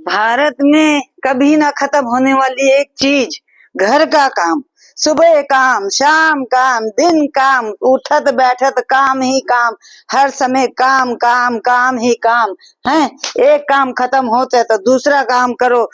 भारत में कभी ना खत्म होने वाली एक चीज, घर का काम। सुबह काम, शाम काम, दिन काम, उठत बैठत काम ही काम। हर समय काम काम काम ही काम है। एक काम खत्म होते तो दूसरा काम करो,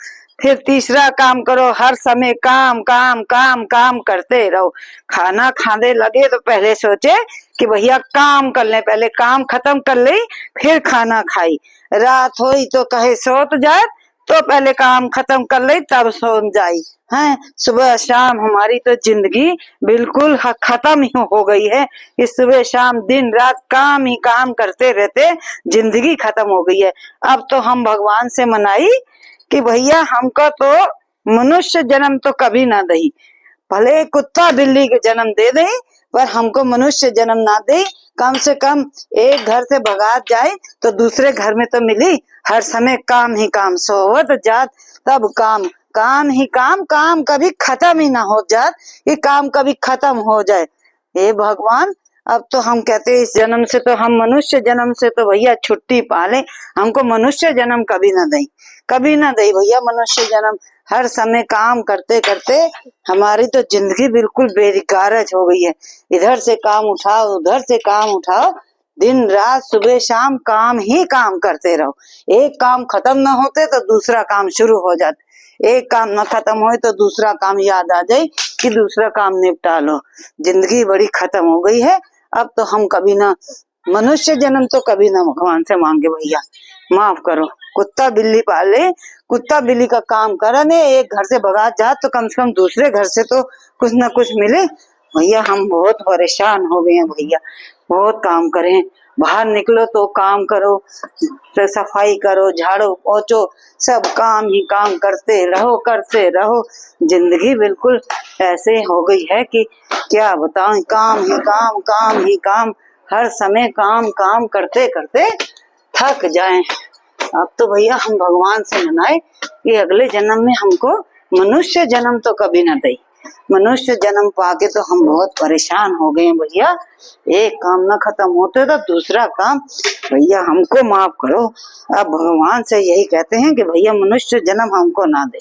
फिर तीसरा काम करो। हर समय काम काम काम काम करते रहो। खाना खाने लगे तो पहले सोचे कि भैया काम कर ले, पहले काम खत्म कर ले फिर खाना खाई। रात होई तो कहे सोत जाए तो पहले काम खत्म कर ले तब सो जाई है। सुबह शाम हमारी तो जिंदगी बिल्कुल खत्म ही हो गई है। इस सुबह शाम दिन रात काम ही काम करते रहते जिंदगी खत्म हो गई है। अब तो हम भगवान से मनाई कि भैया हमको तो मनुष्य जन्म तो कभी ना दही, भले कुत्ता बिल्ली के जन्म दे दे पर हमको मनुष्य जन्म ना दे। कम से कम एक घर से भगा जाए तो दूसरे घर में तो मिली। हर समय काम ही काम, सोवत जात तब काम, काम ही काम, काम कभी खत्म ही ना हो जात, ये काम कभी खत्म हो जाए। हे भगवान, अब तो हम कहते हैं इस जन्म से तो हम मनुष्य जन्म से तो भैया छुट्टी पाले। हमको मनुष्य जन्म कभी ना दई, कभी ना दई भैया मनुष्य जन्म। हर समय काम करते करते हमारी तो जिंदगी बिल्कुल बेरिकारज हो गई है। इधर से काम उठाओ, उधर से काम उठाओ, दिन रात सुबह शाम काम ही काम करते रहो। एक काम खत्म ना होते तो दूसरा काम शुरू हो जाते, एक काम ना खत्म होए तो दूसरा काम याद आ जाए कि दूसरा काम निपटा लो। जिंदगी बड़ी खत्म हो गई है। अब तो हम कभी ना मनुष्य जन्म तो कभी ना भगवान से मांगे भैया माफ करो। कुत्ता बिल्ली पाले, कुत्ता बिल्ली का काम करने एक घर से भगा जा तो कम से कम दूसरे घर से तो कुछ ना कुछ मिले। भैया हम बहुत परेशान हो गए हैं भैया, बहुत काम करें। बाहर निकलो तो काम करो, तो सफाई करो, झाड़ो पोछो, सब काम ही काम करते रहो करते रहो। जिंदगी बिल्कुल ऐसे हो गई है कि क्या बताऊं, काम ही काम काम ही काम, हर समय काम काम करते करते थक जाएं। अब तो भैया हम भगवान से मनाए कि अगले जन्म में हमको मनुष्य जन्म तो कभी ना दे। मनुष्य जन्म पाके तो हम बहुत परेशान हो गए हैं भैया। एक काम ना खत्म होते तो दूसरा काम, भैया हमको माफ करो। अब भगवान से यही कहते हैं कि भैया मनुष्य जन्म हमको ना दे।